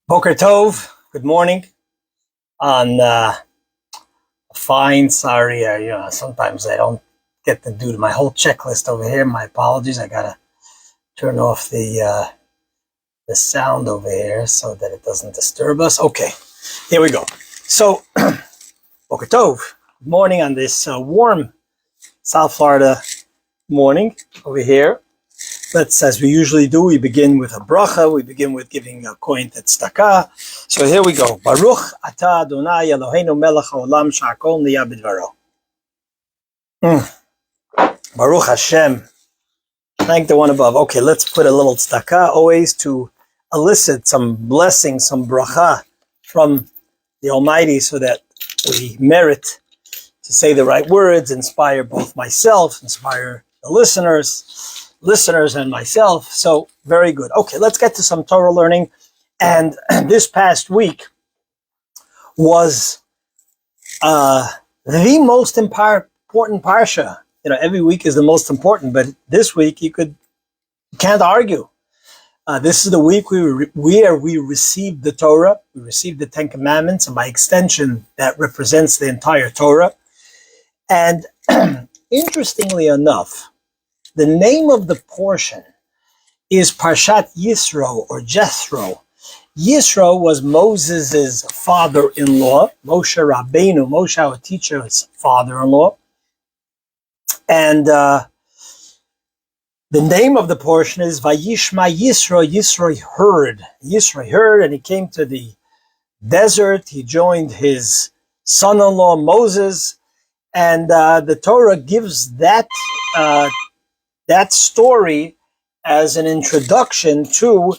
Boker Tov, good morning. On fine, sorry, sometimes I don't get to do my whole checklist over here. My apologies. I gotta turn off the sound over here so that it doesn't disturb us. Okay, here we go. So, Boker Tov, good morning on this warm South Florida morning over here. Let's, as we usually do, we begin with a bracha. We begin with giving a coin tzedakah. So here we go. Baruch atah Adonai Eloheinu melech haolam shehakol niyeh b'dvaro. Baruch Hashem. Thank the one above. Okay, let's put a little tzedakah always to elicit some blessing, some bracha from the Almighty so that we merit to say the right words, inspire both myself, inspire the listeners and myself. So very good. Okay, let's get to some Torah learning. And this past week was the most important parsha. Every week is the most important, but this week you can't argue. This is the week where we received the Torah. We received the Ten Commandments, and by extension, that represents the entire Torah. And interestingly enough, the name of the portion is Parshat Yisro or Jethro. Yisro was Moses' father-in-law, Moshe Rabbeinu, Moshe, our teacher's father-in-law. And the name of the portion is Vayishma Yisro. Yisro heard, and he came to the desert. He joined his son-in-law Moses, and the Torah gives that story as an introduction to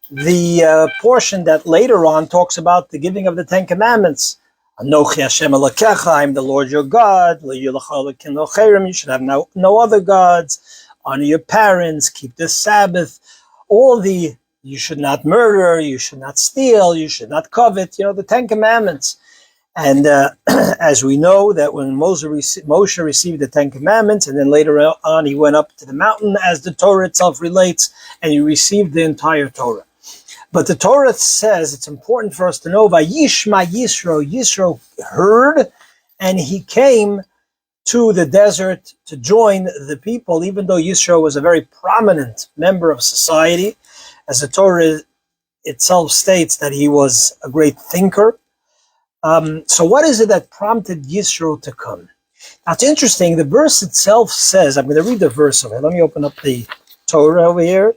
the portion that later on talks about the giving of the Ten Commandments. Anochi Hashem Elokecha, I'm the Lord your God. You should have no other gods. Honor your parents. Keep the Sabbath. You should not murder. You should not steal. You should not covet. The Ten Commandments. And as we know that when Moshe received the Ten Commandments, and then later on he went up to the mountain, as the Torah itself relates, and he received the entire Torah. But the Torah says, it's important for us to know, Vayishma Yisro, Yisro heard, and he came to the desert to join the people, even though Yisro was a very prominent member of society, as the Torah itself states that he was a great thinker. So what is it that prompted Yisro to come? Now it's interesting, the verse itself says, I'm going to read the verse over here. Let me open up the Torah over here,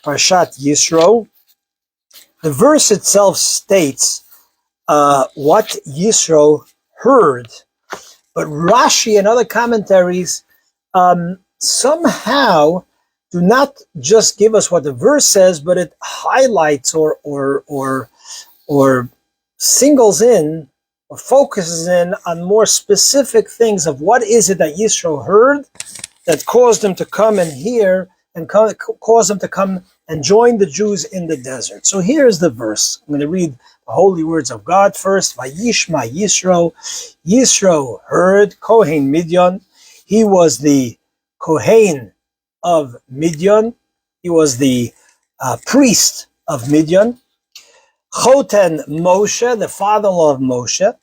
Parshat Yisro. The verse itself states what Yisro heard, but Rashi and other commentaries somehow do not just give us what the verse says, but it highlights or singles in or focuses in on more specific things of what is it that Yisro heard that caused him to come and hear and caused him to come and join the Jews in the desert. So here's the verse. I'm going to read the holy words of God first. Vayishma Yisro. Yisro heard, Kohen Midian. He was the Kohen of Midian. He was the priest of Midian. Choten Moshe, the father-in-law of Moshe,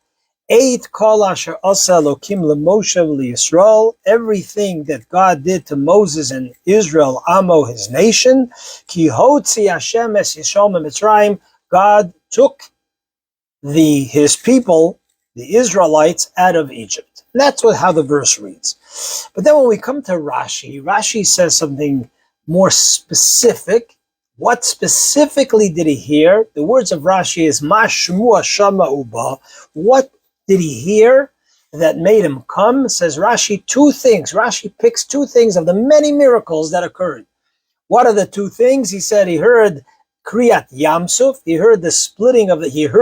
ate kol asher asa Elokim leMoshe v'Yisrael, everything that God did to Moses and Israel, Amo, his nation. Ki hotzi Hashem es Yisrael miMitzrayim, God took his people, the Israelites, out of Egypt. And that's how the verse reads. But then when we come to Rashi says something more specific. What specifically did he hear? The words of Rashi is Ma Shmua Shama Uba. What did he hear that made him come? Says Rashi, two things. Rashi picks two things of the many miracles that occurred. What are the two things? He said he heard Kriyat Yamsuf. He heard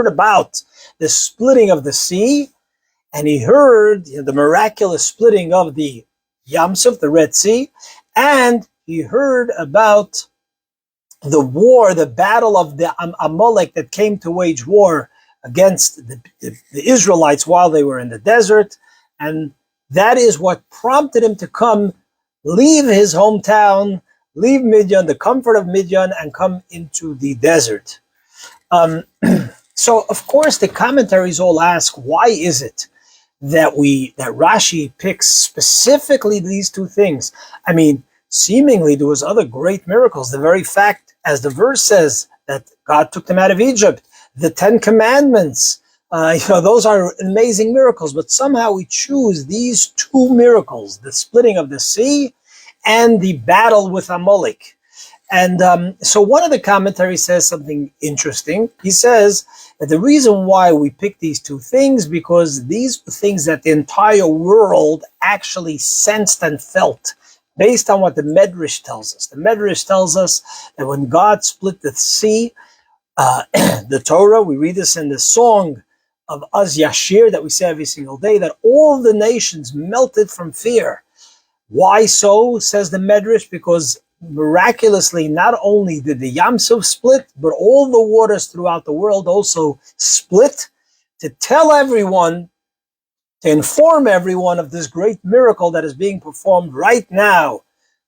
about the splitting of the sea, and he heard the miraculous splitting of the Yamsuf, the Red Sea, and he heard about the war, the battle of the Amalek that came to wage war against the Israelites while they were in the desert. And that is what prompted him to come, leave his hometown, leave Midian, the comfort of Midian, and come into the desert. So, of course, the commentaries all ask, why is it that Rashi picks specifically these two things? I mean, seemingly there was other great miracles. The very fact, as the verse says, that God took them out of Egypt, the 10 Commandments, those are amazing miracles. But somehow we choose these two miracles, the splitting of the sea and the battle with Amalek. And so one of the commentaries says something interesting. He says that the reason why we pick these two things, because these were things that the entire world actually sensed and felt, based on what the Medrash tells us. The Medrash tells us that when God split the sea, the Torah, we read this in the song of Az Yashir that we say every single day, that all the nations melted from fear. Why so, says the Medrash? Because miraculously, not only did the Yam Suf split, but all the waters throughout the world also split to tell everyone, to inform everyone of this great miracle that is being performed right now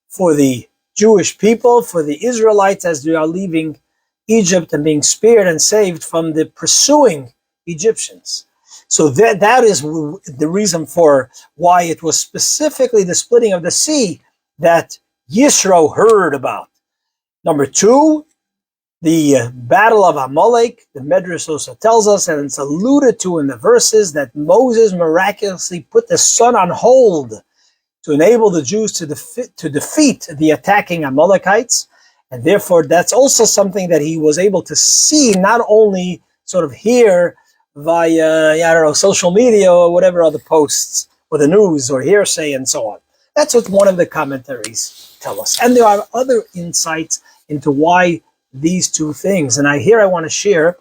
for the Jewish people, for the Israelites, as they are leaving Egypt and being spared and saved from the pursuing Egyptians. So that is the reason for why it was specifically the splitting of the sea that Yisro heard about. Number two, the battle of Amalek. The Medrash also tells us, and it's alluded to in the verses, that Moses miraculously put the sun on hold to enable the Jews to defeat the attacking Amalekites. And therefore, that's also something that he was able to see, not only sort of hear via, social media or whatever other posts, or the news, or hearsay, and so on. That's what one of the commentaries tell us. And there are other insights into why these two things. And I want to share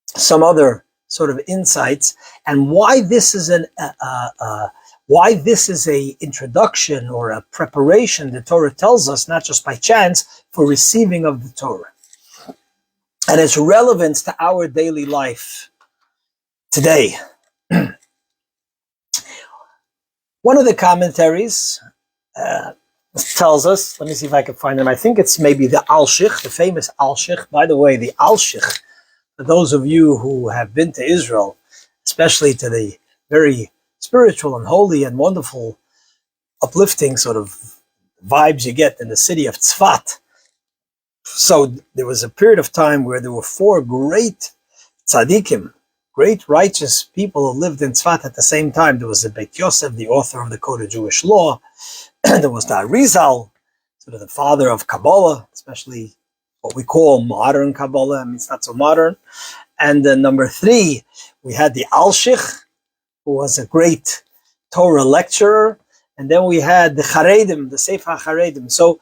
some other sort of insights and why this is a introduction or a preparation, the Torah tells us, not just by chance, for receiving of the Torah. And its relevance to our daily life today. One of the commentaries tells us, let me see if I can find them. I think it's maybe the Al-Shich, the famous Al-Shich. By the way, the Al-Shich, for those of you who have been to Israel, especially to the very spiritual and holy and wonderful, uplifting sort of vibes you get in the city of Tzfat. So there was a period of time where there were 4 great tzaddikim, great righteous people who lived in Tzfat at the same time. There was the Beit Yosef, the author of the Code of Jewish Law. There was the Arizal, sort of the father of Kabbalah, especially what we call modern Kabbalah. I mean, it's not so modern. And then number 3, we had the Al-Shich, who was a great Torah lecturer. And then we had the Charedim, the Sefer Charedim. So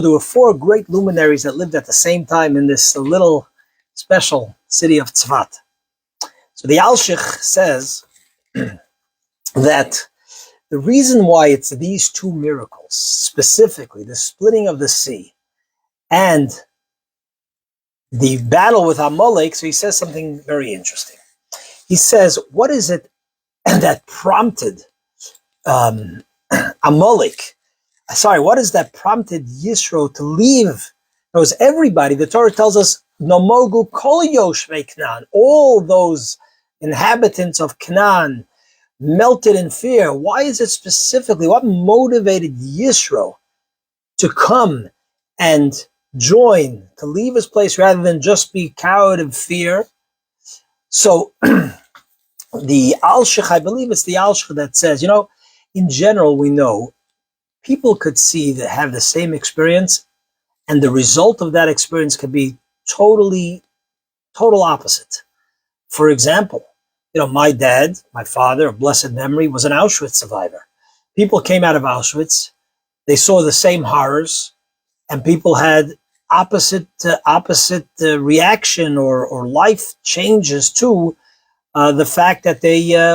there were 4 great luminaries that lived at the same time in this little special city of Tzfat. So the Al-Shich says that the reason why it's these 2 miracles, specifically the splitting of the sea and the battle with Amalek, so he says something very interesting. He says, what is it that prompted what is that prompted Yisro to leave? It was everybody. The Torah tells us, Nomogu kol yoshvei Canaan, all those inhabitants of Canaan melted in fear. Why is it specifically, what motivated Yisro to come and join, to leave his place rather than just be cowed in fear? So the Al-Shich, I believe it's the Al-Shich that says, in general, we know people could have the same experience, and the result of that experience could be total opposite. For example, my dad, my father of blessed memory, was an Auschwitz survivor. People came out of Auschwitz, they saw the same horrors, and people had opposite reaction or life changes to the fact that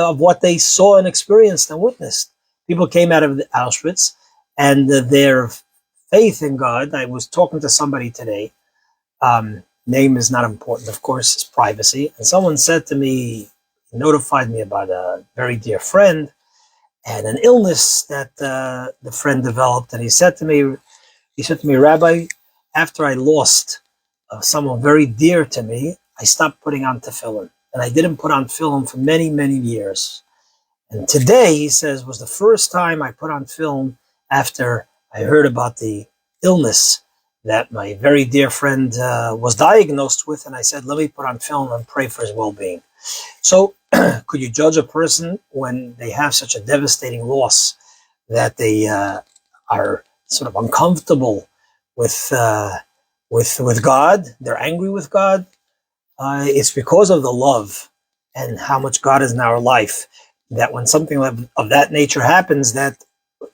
of what they saw and experienced and witnessed. People came out of Auschwitz, and their faith in God. I was talking to somebody today. Name is not important, of course, it's privacy. And someone said to me, notified me about a very dear friend and an illness that the friend developed. And he said to me, Rabbi, after I lost someone very dear to me, I stopped putting on tefillin. And I didn't put on tefillin for many, many years. And today, he says, was the first time I put on tefillin after I heard about the illness that my very dear friend was diagnosed with. And I said, let me put on tefillin and pray for his well-being. So could you judge a person when they have such a devastating loss that they are sort of uncomfortable with God? They're angry with God. It's because of the love and how much God is in our life that when something of that nature happens, that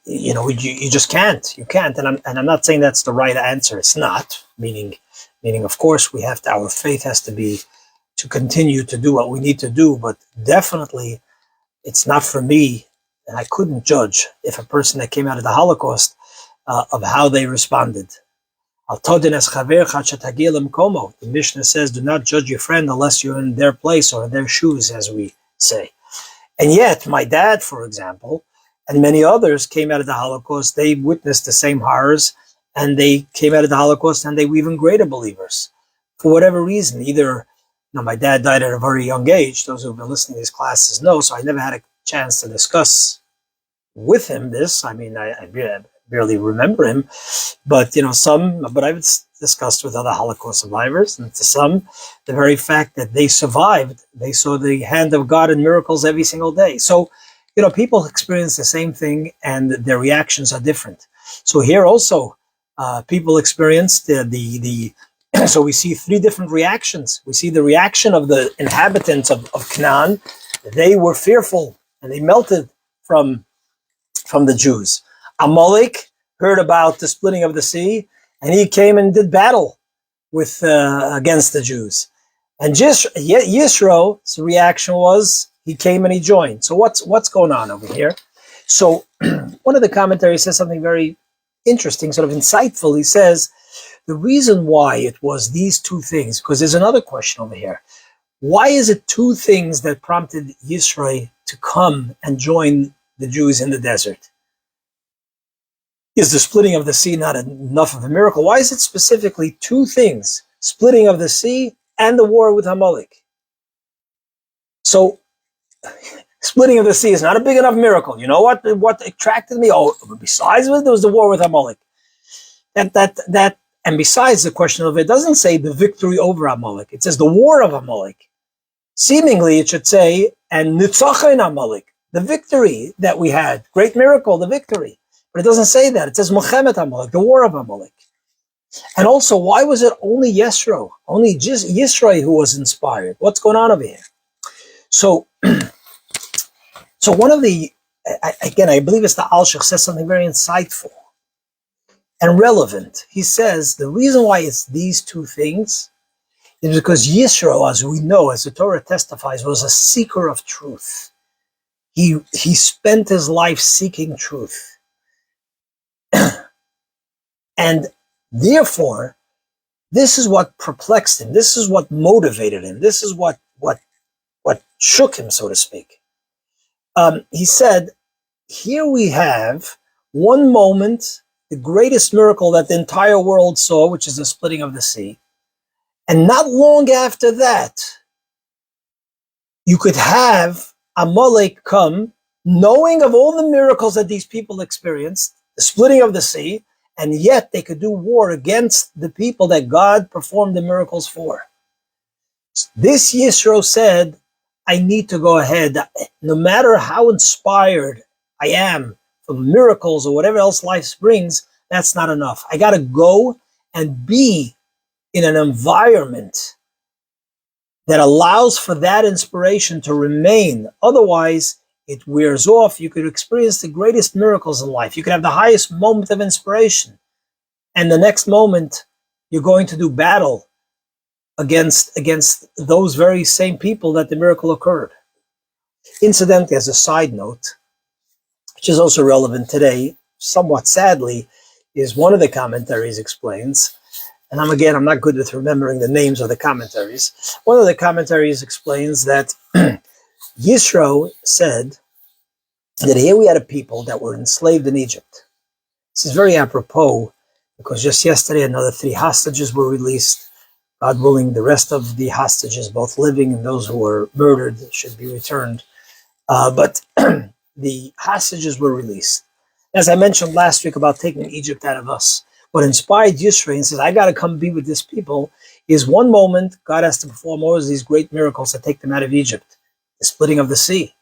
you just can't. You can't. And I'm not saying that's the right answer. It's not. Meaning, of course, our faith has to be to continue to do what we need to do. But definitely, it's not for me, and I couldn't judge if a person that came out of the Holocaust of how they responded. The Mishnah says, do not judge your friend unless you're in their place or in their shoes, as we say. And yet, my dad, for example, and many others came out of the Holocaust. They witnessed the same horrors, and they came out of the Holocaust, and they were even greater believers. For whatever reason, either, my dad died at a very young age. Those who have been listening to these classes know, so I never had a chance to discuss with him this. I mean, I barely remember him, but I've discussed with other Holocaust survivors, and to some, the very fact that they survived, they saw the hand of God in miracles every single day. So, people experience the same thing, and their reactions are different. So here also, people experienced so we see three different reactions. We see the reaction of the inhabitants of Canaan. They were fearful, and they melted from the Jews. Amalek heard about the splitting of the sea, and he came and did battle with against the Jews. And Yisro's reaction was he came and he joined. So what's going on over here? So one of the commentaries says something very interesting, sort of insightful. He says the reason why it was these two things, because there's another question over here. Why is it two things that prompted Yisro to come and join the Jews in the desert? Is the splitting of the sea not enough of a miracle? Why is it specifically two things, splitting of the sea and the war with Amalek? So, splitting of the sea is not a big enough miracle. You know what attracted me? Oh, besides it, there was the war with Amalek. And besides the question of it doesn't say the victory over Amalek. It says the war of Amalek. Seemingly, it should say, and Nitzachen Amalek, the victory that we had. Great miracle, the victory. But it doesn't say that. It says Mochemet Amalek, the war of Amalek. And also, why was it only Yisro, only just Yisro who was inspired? What's going on over here? So one of the, again, I believe it's the Alshich says something very insightful and relevant. He says the reason why it's these two things is because Yisro, as we know, as the Torah testifies, was a seeker of truth. He spent his life seeking truth. And therefore, this is what perplexed him. This is what motivated him. This is what shook him, so to speak. He said, here we have one moment, the greatest miracle that the entire world saw, which is the splitting of the sea. And not long after that, you could have Amalek come, knowing of all the miracles that these people experienced, the splitting of the sea, and yet they could do war against the people that God performed the miracles for. This Yisro said, I need to go ahead. No matter how inspired I am from miracles or whatever else life brings, that's not enough. I got to go and be in an environment that allows for that inspiration to remain. Otherwise, it wears off. You could experience the greatest miracles in life. You could have the highest moment of inspiration. And the next moment, you're going to do battle against those very same people that the miracle occurred. Incidentally, as a side note, which is also relevant today, somewhat sadly, is one of the commentaries explains, and I'm not good with remembering the names of the commentaries. One of the commentaries explains that Yisro said that here we had a people that were enslaved in Egypt. This is very apropos because just yesterday another 3 hostages were released. God willing, the rest of the hostages, both living and those who were murdered, should be returned. But the hostages were released. As I mentioned last week about taking Egypt out of us, what inspired Yisro and says, I got to come be with this people, is one moment God has to perform all of these great miracles to take them out of Egypt, the splitting of the sea.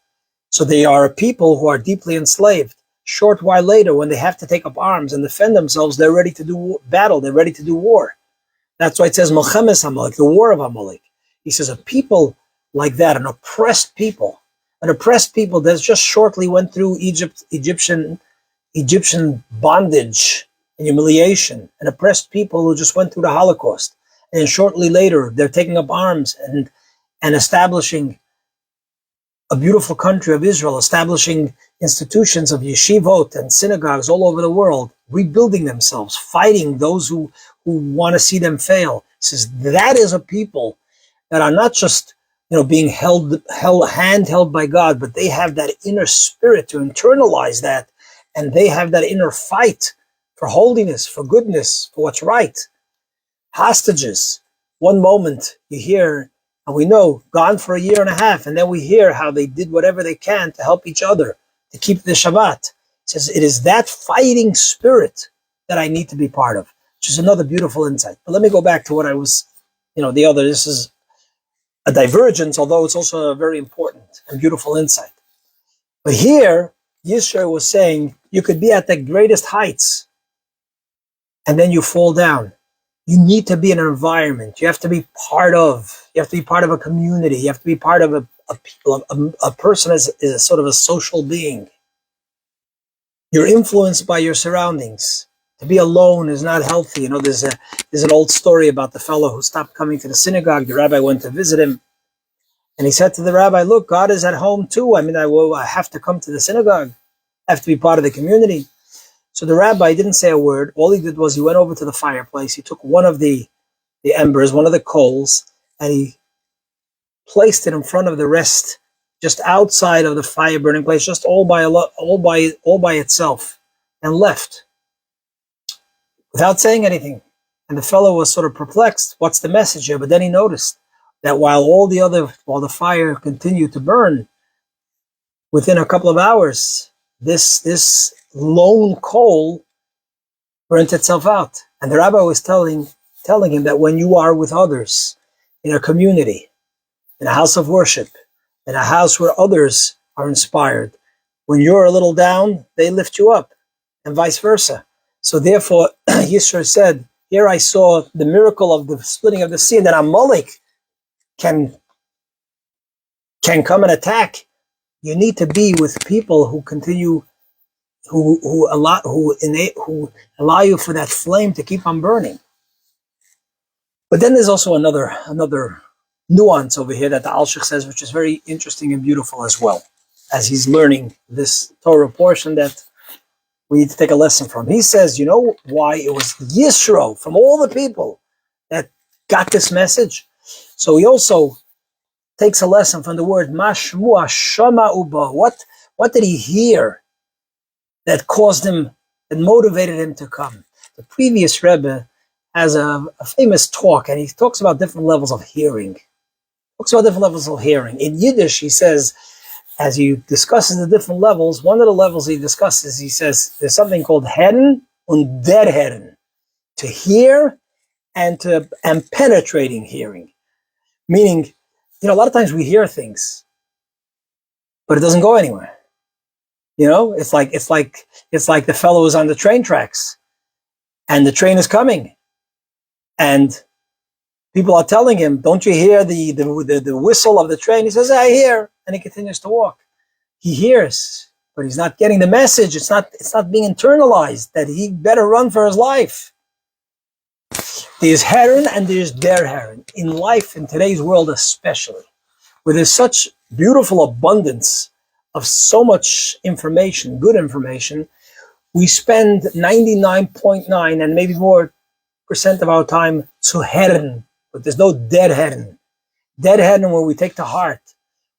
So they are a people who are deeply enslaved. Short while later, when they have to take up arms and defend themselves, they're ready to do battle, they're ready to do war. That's why it says Milchemes Amalek, the war of Amalek. He says a people like that, an oppressed people that just shortly went through Egyptian bondage and humiliation, an oppressed people who just went through the Holocaust. And shortly later, they're taking up arms and establishing a beautiful country of Israel, establishing institutions of yeshivot and synagogues all over the world, rebuilding themselves, fighting those who want to see them fail. He says that is a people that are not just being handheld by God, but they have that inner spirit to internalize that, and they have that inner fight for holiness, for goodness, for what's right. Hostages. One moment you hear, and we know, gone for a year and a half, and then we hear how they did whatever they can to help each other, to keep the Shabbat. He says, it is that fighting spirit that I need to be part of, which is another beautiful insight. But let me go back to what I was, this is a divergence, although it's also a very important and beautiful insight. But here, Yisro was saying, you could be at the greatest heights, and then you fall down. You need to be in an environment. You have to be part of. You have to be part of a community. You have to be part of a person as a sort of a social being. You're influenced by your surroundings. To be alone is not healthy. There's an old story about the fellow who stopped coming to the synagogue. The rabbi went to visit him, and he said to the rabbi, "Look, God is at home too. I have to come to the synagogue. I have to be part of the community." So the rabbi didn't say a word. All he did was he went over to the fireplace. He took one of the embers, one of the coals, and he placed it in front of the rest, just outside of the fire burning place, just all by itself, and left without saying anything. And the fellow was sort of perplexed. What's the message here? But then he noticed that while the fire continued to burn, within a couple of hours, this lone coal burnt itself out. And the rabbi was telling him that when you are with others in a community, in a house of worship, in a house where others are inspired, when you're a little down, they lift you up, and vice versa. So therefore, Yisro said, here I saw the miracle of the splitting of the sea, that Amalek can come and attack. You need to be with people who continue, who allow you for that flame to keep on burning. But then there's also another nuance over here that the Alshich says, which is very interesting and beautiful as well, as he's learning this Torah portion that we need to take a lesson from. He says, you know why it was Yisro from all the people that got this message? So he also takes a lesson from the word Mashmua Shama Uba. What did he hear that caused him, that motivated him to come? The previous Rebbe has a famous talk, and he talks about different levels of hearing. In Yiddish, he says, as he discusses the different levels, one of the levels he discusses, he says, there's something called Herren und der Herren, to hear and penetrating hearing. Meaning, a lot of times we hear things, but it doesn't go anywhere. It's like the fellow is on the train tracks, and the train is coming, and people are telling him, "Don't you hear the whistle of the train?" He says, "I hear," and he continues to walk. He hears, but he's not getting the message. It's not being internalized that he better run for his life. There's Herren and there's der Herren in life, in today's world especially, where there's such beautiful abundance of so much information, good information. We spend 99.9 and maybe more % of our time to Herren, but there's no der Herren. Der Herren, where we take to heart,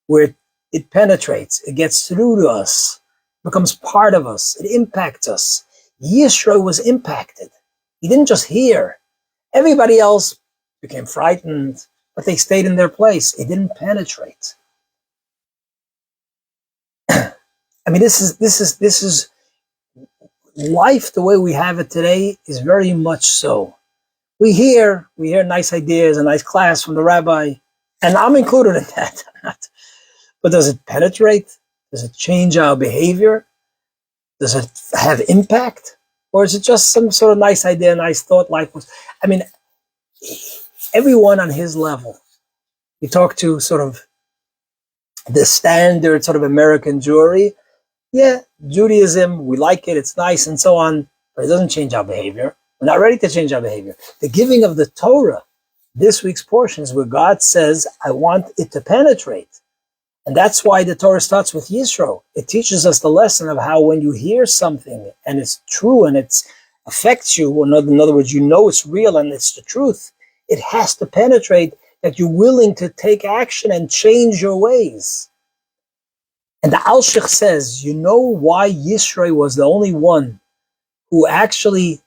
where it penetrates, it gets through to us, becomes part of us, it impacts us. Yisro was impacted. He didn't just hear. Everybody else became frightened, but they stayed in their place. It didn't penetrate. I mean, this is life the way we have it today is very much so. We hear nice ideas, a nice class from the rabbi, and I'm included in that. But does it penetrate? Does it change our behavior? Does it have impact? Or is it just some sort of nice idea, nice thought? I mean, everyone on his level. You talk to sort of the standard sort of American Jewry. Yeah, Judaism, we like it, it's nice and so on, but it doesn't change our behavior. We're not ready to change our behavior. The giving of the Torah, this week's portion, is where God says, I want it to penetrate. And that's why the Torah starts with Yisro. It teaches us the lesson of how when you hear something and it's true and it affects you, or in other words, you know it's real and it's the truth, it has to penetrate, that you're willing to take action and change your ways. And the Alshich says, you know why Yisro was the only one who actually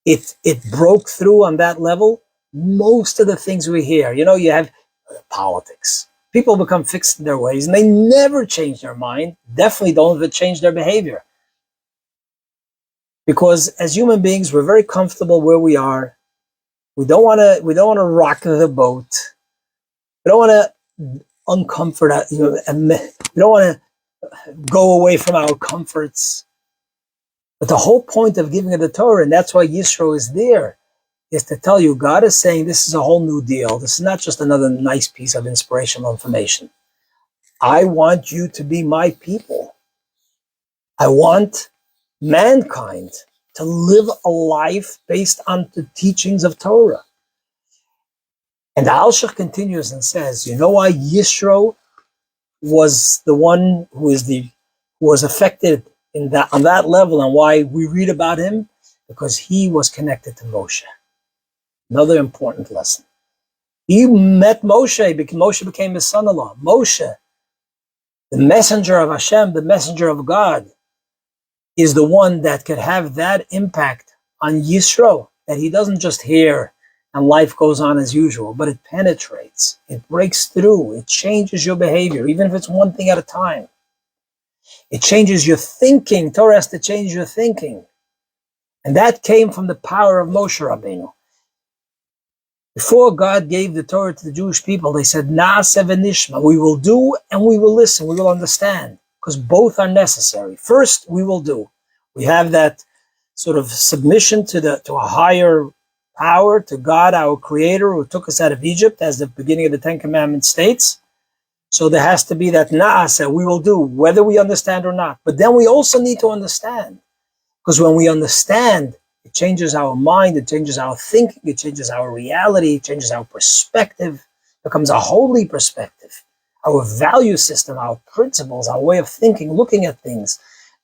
it broke through on that level? Most of the things we hear, you have politics. People become fixed in their ways and they never change their mind, definitely don't even change their behavior. Because as human beings, we're very comfortable where we are. We don't want to rock the boat. We don't want to uncomfort, we don't want to go away from our comforts. But the whole point of giving of the Torah, and that's why Yisro is there, is to tell you, God is saying this is a whole new deal. This is not just another nice piece of inspirational information. I want you to be my people. I want mankind to live a life based on the teachings of Torah. And the Alshich continues and says, you know why Yisro was the one who was affected on that level, and why we read about him? Because he was connected to Moshe. Another important lesson. He met Moshe because Moshe became his son-in-law. Moshe, the messenger of Hashem, the messenger of God, is the one that could have that impact on Yisro, that he doesn't just hear and life goes on as usual, but it penetrates, it breaks through, it changes your behavior, even if it's one thing at a time. It changes your thinking. Torah has to change your thinking. And that came from the power of Moshe Rabbeinu. Before God gave the Torah to the Jewish people, they said, Na'aseh v'nishma, we will do and we will listen, we will understand, because both are necessary. First, we will do. We have that sort of submission to a higher power, to God, our Creator, who took us out of Egypt, as the beginning of the Ten Commandments states. So there has to be that Na'aseh, we will do, whether we understand or not. But then we also need to understand, because when we understand, it changes our mind, it changes our thinking, it changes our reality, it changes our perspective, it becomes a holy perspective. Our value system, our principles, our way of thinking, looking at things,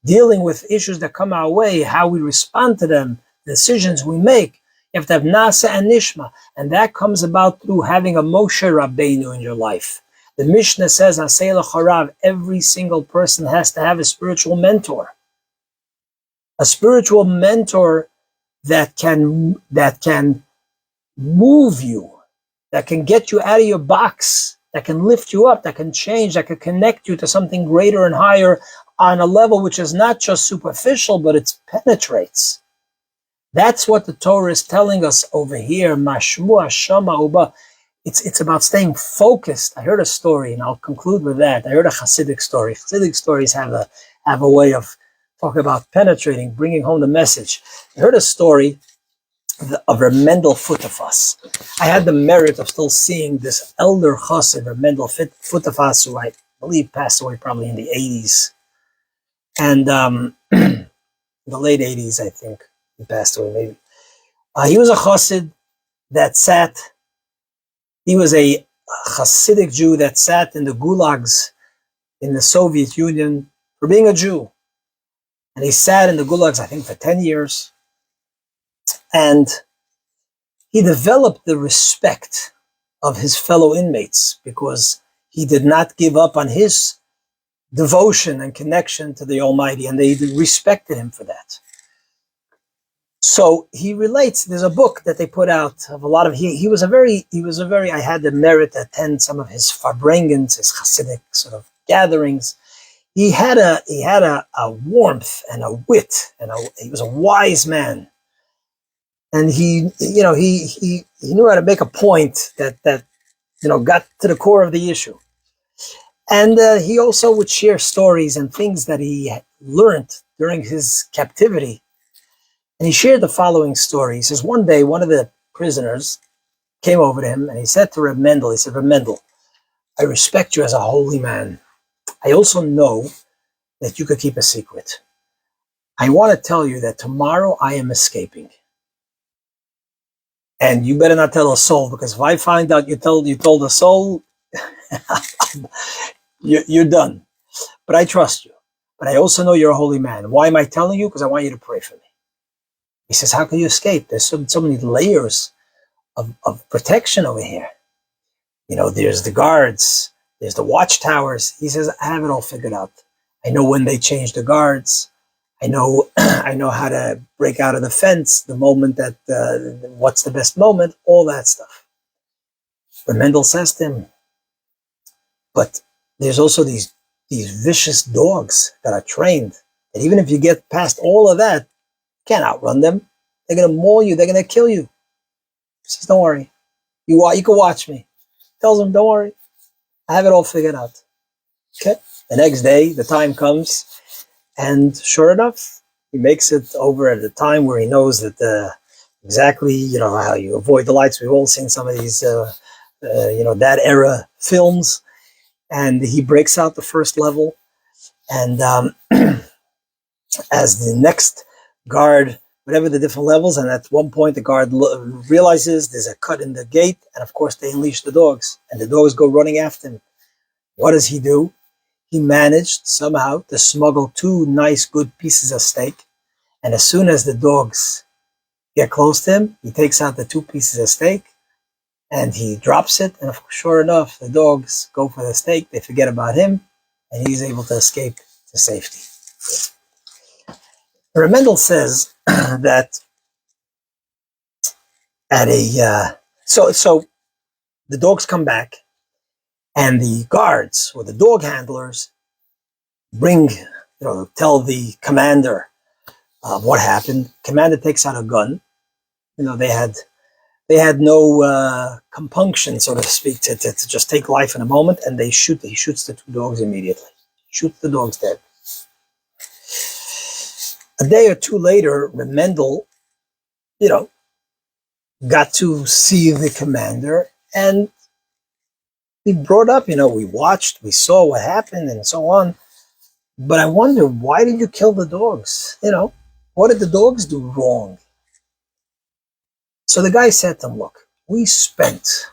dealing with issues that come our way, how we respond to them, the decisions we make. You have to have Na'aseh and Nishma, and that comes about through having a Moshe Rabbeinu in your life. The Mishnah says, Aseh l'charav, every single person has to have a spiritual mentor. A spiritual mentor that can move you, that can get you out of your box, that can lift you up, that can change, that can connect you to something greater and higher on a level which is not just superficial, but it penetrates. That's what the Torah is telling us over here. Mashmu Hashama Uba. It's about staying focused. I heard a story, and I'll conclude with that. I heard a Hasidic story. Hasidic stories have a way of talking about penetrating, bringing home the message. I heard a story of Reb Mendel Futafas. I had the merit of still seeing this elder Chassid, Reb Mendel Futafas, who I believe passed away probably in the 80s. And in the late 80s, I think he passed away maybe. He was a Chassid that he was a Hasidic Jew that sat in the gulags in the Soviet Union for being a Jew. And he sat in the gulags, I think, for 10 years. And he developed the respect of his fellow inmates because he did not give up on his devotion and connection to the Almighty, and they respected him for that. So he relates. There's a book that they put out of a lot of. He was a very. I had the merit to attend some of his farbrengens, his Hasidic sort of gatherings. He had a warmth and a wit, and he was a wise man. And he knew how to make a point that got to the core of the issue. And he also would share stories and things that he learned during his captivity. And he shared the following story. He says, one day, one of the prisoners came over to him and he said to Reb Mendel, he said, Reb Mendel, I respect you as a holy man. I also know that you could keep a secret. I want to tell you that tomorrow I am escaping. And you better not tell a soul, because if I find out you told a soul, you're done. But I trust you. But I also know you're a holy man. Why am I telling you? Because I want you to pray for me. He says, how can you escape? There's so many layers of protection over here. There's the guards, there's the watchtowers. He says, I have it all figured out. I know when they change the guards. I know I know how to break out of the fence, the moment that, what's the best moment, all that stuff. But Mendel says to him, but there's also these vicious dogs that are trained. And even if you get past all of that, you can't outrun them. They're going to maul you. They're going to kill you. He says, don't worry. You can watch me. Tells him, don't worry. I have it all figured out. Okay. The next day, the time comes. And sure enough, he makes it over at a time where he knows that exactly, how you avoid the lights. We've all seen some of these, that era films. And he breaks out the first level. And as the next guard, whatever the different levels, and at one point the guard realizes there's a cut in the gate, and of course they unleash the dogs, and the dogs go running after him. What does he do? He managed somehow to smuggle 2 nice, good pieces of steak, and as soon as the dogs get close to him, he takes out the 2 pieces of steak, and he drops it, and sure enough, the dogs go for the steak, they forget about him, and he's able to escape to safety. Mendel says that at so the dogs come back, and the guards or the dog handlers tell the commander what happened. Commander takes out a gun. They had no compunction, so to speak, to just take life in a moment, and he shoots the 2 dogs immediately. Shoots the dogs dead. A day or 2 later, Mendel, got to see the commander, and he brought up, we watched, we saw what happened, and so on. But I wonder, why did you kill the dogs? What did the dogs do wrong? So the guy said to him, look, we spent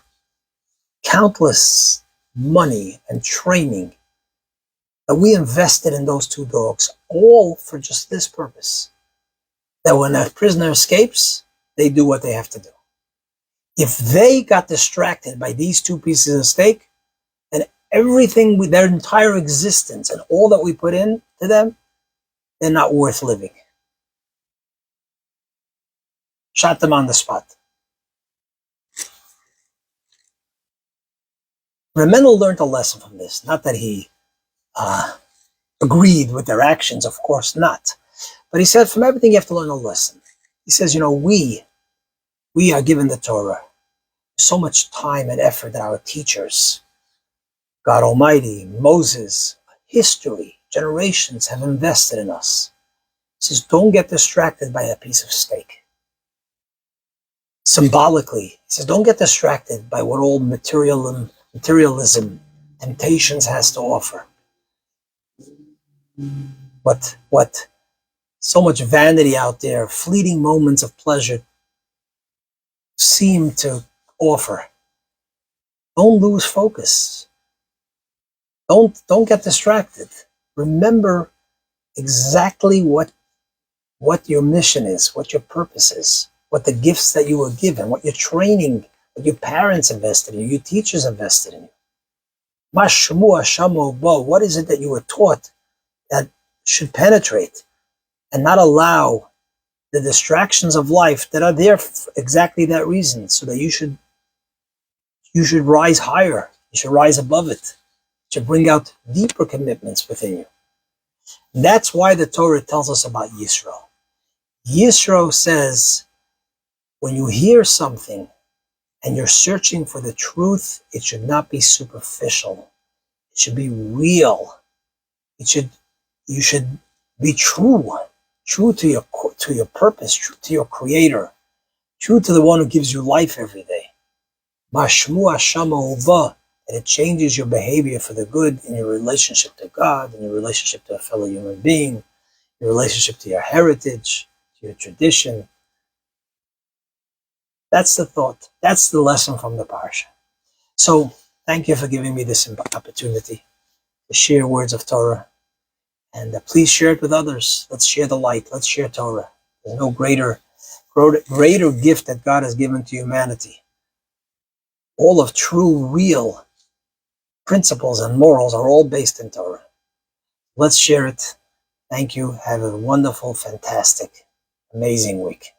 countless money and training that we invested in those 2 dogs, all for just this purpose. That when a prisoner escapes, they do what they have to do. If they got distracted by these 2 pieces of steak, then everything, their entire existence and all that we put in to them, they're not worth living. Shot them on the spot. Mendel learned a lesson from this. Not that he agreed with their actions, of course not. But he said, from everything you have to learn a lesson. He says, we are given the Torah. So much time and effort that our teachers, God Almighty, Moses, history, generations have invested in us. He says, don't get distracted by a piece of steak. Symbolically, he says, don't get distracted by what old materialism, temptations has to offer. What so much vanity out there, fleeting moments of pleasure seem to offer. Don't lose focus. Don't get distracted. Remember exactly what your mission is, what your purpose is, what the gifts that you were given, what your training, what your parents invested in you, your teachers invested in you. What is it that you were taught that should penetrate and not allow the distractions of life that are there for exactly that reason, so that you should rise higher. You should rise above it. You should bring out deeper commitments within you. That's why the Torah tells us about Yisro. Yisro says, when you hear something and you're searching for the truth, it should not be superficial. It should be real. You should be true to your purpose, true to your Creator, true to the one who gives you life every day. Mashmu Hasham Ahuva, and it changes your behavior for the good in your relationship to God, in your relationship to a fellow human being, your relationship to your heritage, to your tradition. That's the thought. That's the lesson from the parsha. So thank you for giving me this opportunity to share words of Torah. And please share it with others. Let's share the light. Let's share Torah. There's no greater gift that God has given to humanity. All of true, real principles and morals are all based in Torah. Let's share it. Thank you. Have a wonderful, fantastic, amazing week.